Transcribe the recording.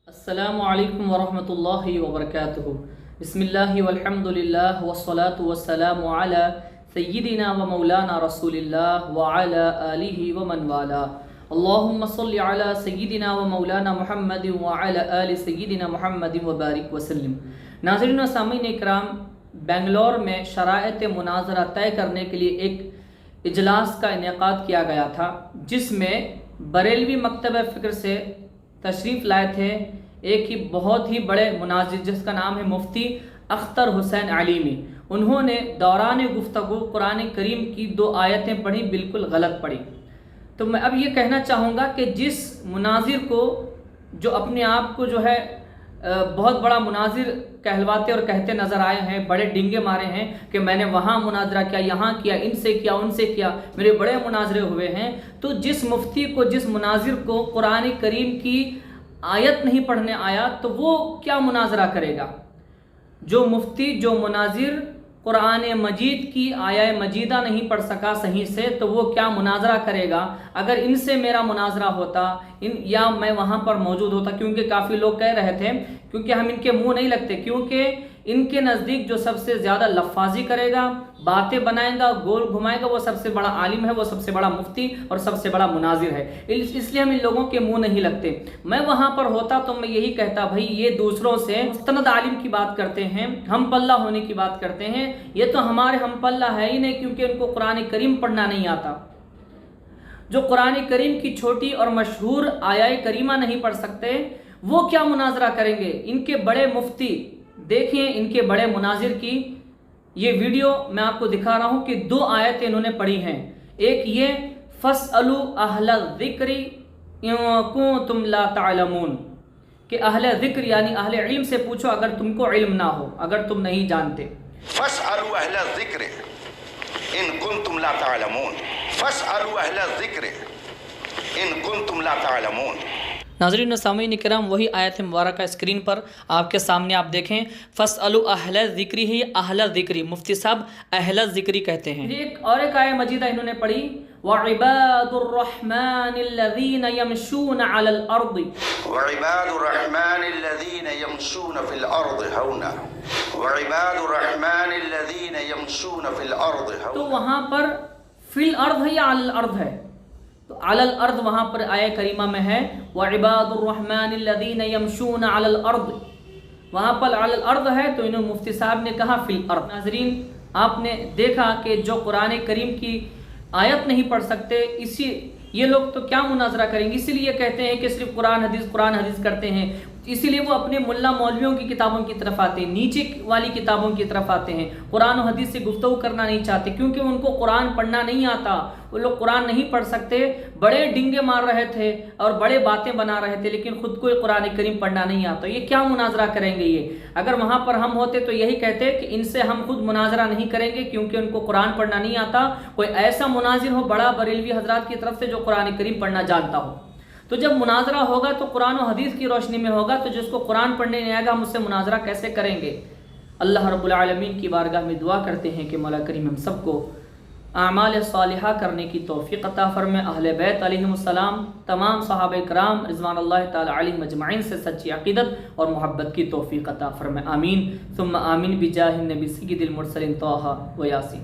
السلام علیکم ورحمۃ اللہ وبرکاتہ۔ بسم اللہ والحمدللہ والصلاة والسلام علی سیدنا و مولانا رسول اللہ وعلی آلہ ومن والا۔ اللہم صلی علی سیدنا و مولانا محمد وعلی آل سیدنا محمد وبارک وسلم۔ ناظرین و سامعین اکرام، بنگلور میں شرائط مناظرہ طے کرنے کے لیے ایک اجلاس کا انعقاد کیا گیا تھا، جس میں بریلوی مکتبہ فکر سے تشریف لائے تھے ایک ہی بہت ہی بڑے مناظر جس کا نام ہے مفتی اختر حسین علیمی۔ انہوں نے دوران گفتگو قرآن کریم کی 2 آیتیں پڑھی، بالکل غلط پڑھی۔ تو میں اب یہ کہنا چاہوں گا کہ جس مناظر کو جو اپنے آپ کو جو ہے بہت بڑا مناظر کہلواتے اور کہتے نظر آئے ہیں، بڑے ڈنگے مارے ہیں کہ میں نے وہاں مناظرہ کیا، یہاں کیا، ان سے کیا، ان سے کیا، میرے بڑے مناظرے ہوئے ہیں، تو جس مفتی کو، جس مناظر کو قرآن کریم کی آیت نہیں پڑھنے آیا تو وہ کیا مناظرہ کرے گا؟ جو مفتی، جو مناظر قرآن مجید کی آیہ مجیدہ نہیں پڑھ سکا صحیح سے، تو وہ کیا مناظرہ کرے گا؟ اگر ان سے میرا مناظرہ ہوتا یا میں وہاں پر موجود ہوتا، کیونکہ کافی لوگ کہہ رہے تھے، کیونکہ ہم ان کے منہ نہیں لگتے، کیونکہ ان کے نزدیک جو سب سے زیادہ لفاظی کرے گا، باتیں بنائے گا، گول گھمائے گا، وہ سب سے بڑا عالم ہے، وہ سب سے بڑا مفتی اور سب سے بڑا مناظر ہے۔ اس لیے ہم ان لوگوں کے منہ نہیں لگتے۔ میں وہاں پر ہوتا تو میں یہی کہتا، بھائی یہ دوسروں سے مستند عالم کی بات کرتے ہیں، ہم پلہ ہونے کی بات کرتے ہیں، یہ تو ہمارے ہم پلہ ہے ہی نہیں، کیونکہ ان کو قرآن کریم پڑھنا نہیں آتا۔ جو قرآن کریم کی چھوٹی اور مشہور آیہ کریمہ نہیں پڑھ سکتے، وہ کیا مناظرہ کریں گے؟ ان کے بڑے مفتی، دیکھیں ان کے بڑے مناظر کی یہ ویڈیو میں آپ کو دکھا رہا ہوں کہ 2 آیتیں انہوں نے پڑھی ہیں۔ ایک یہ فَاسْأَلُوا أَهْلَ الذِّكْرِ إِن كُنتُمْ لَا تَعْلَمُونَ، کہ اہل ذکر یعنی اہل علم سے پوچھو اگر تم کو علم نہ ہو، اگر تم نہیں جانتے۔ فَاسْأَلُوا أَهْلَ الذِّكْرِ إِن كُنتُمْ لَا تَعْلَمُونَ فَاسْأَلُوا أَهْلَ الذِّكْرِ إِن كُنتُمْ لَا تَعْلَمُونَ۔ ناظرین و سامعین کرام، وہی آیت مبارکہ اسکرین پر آپ کے سامنے آپ دیکھیں، فَاسْأَلُوا أَهْلَ الذِّكْرِ ہی اہل ذکری، مفتی صاحب اہل ذکری کہتے ہیں۔ ایک آیہ مجیدہ انہوں نے پڑھی، وَعِبَادُ الرَّحْمَنِ الَّذِينَ يَمْشُونَ عَلَى الْأَرْضِ وَعِبَادُ الرَّحْمَنِ الَّذِينَ يَمْشُونَ فِي الْأَرْضِ هَوْنًا وَعِبَادُ الرَّحْمَنِ الَّذِينَ يَمْشُونَ فِي الْأَرْضِ هَوْنًا۔ تو وہاں پر فی الارض ہے یا علی الارض ہے؟ تو علی الارض وہاں پر آیہ کریمہ میں ہے، وَعِبَادُ الرَّحْمَنِ الَّذِينَ يَمْشُونَ عَلَى الْأَرْضِ، وہاں پر علی الارض ہے تو انہوں مفتی صاحب نے کہا فی الارض۔ ناظرین، آپ نے دیکھا کہ جو قرآن کریم کی آیت نہیں پڑھ سکتے، یہ لوگ تو کیا مناظرہ کریں گے؟ اسی لیے کہتے ہیں کہ صرف قرآن حدیث کرتے ہیں، اسی لیے وہ اپنے ملا مولویوں کی کتابوں کی طرف آتے ہیں، نیچے والی کتابوں کی طرف آتے ہیں، قرآن و حدیث سے گفتگو کرنا نہیں چاہتے، کیونکہ ان کو قرآن پڑھنا نہیں آتا، وہ لوگ قرآن نہیں پڑھ سکتے، بڑے ڈنگے مار رہے تھے اور بڑے باتیں بنا رہے تھے، لیکن خود کو قرآن کریم پڑھنا نہیں آتا۔ یہ کیا مناظرہ کریں گے؟ یہ اگر وہاں پر ہم ہوتے تو یہی کہتے کہ ان سے ہم خود مناظرہ نہیں کریں گے، کیونکہ ان کو قرآن پڑھنا نہیں آتا۔ کوئی ایسا مناظر ہو بڑا بریلوی حضرات کی طرف سے جو قرآن کریم پڑھنا جانتا ہو، تو جب مناظرہ ہوگا تو قرآن و حدیث کی روشنی میں ہوگا، تو جس کو قرآن پڑھنے نہیں آئے گا ہم اس سے مناظرہ کیسے کریں گے؟ اللہ رب العالمین کی بارگاہ میں دعا کرتے ہیں کہ مولا کریم ہم سب کو اعمال صالحہ کرنے کی توفیق عطا فرمائے، اہل بیت علیہم السلام، تمام صحابہ کرام رضوان اللہ تعالی علیہم اجمعین سے سچی عقیدت اور محبت کی توفیق عطا فرمائے، آمین ثم آمین بجاہ النبی سید المرسلین طٰہٰ و یاسین۔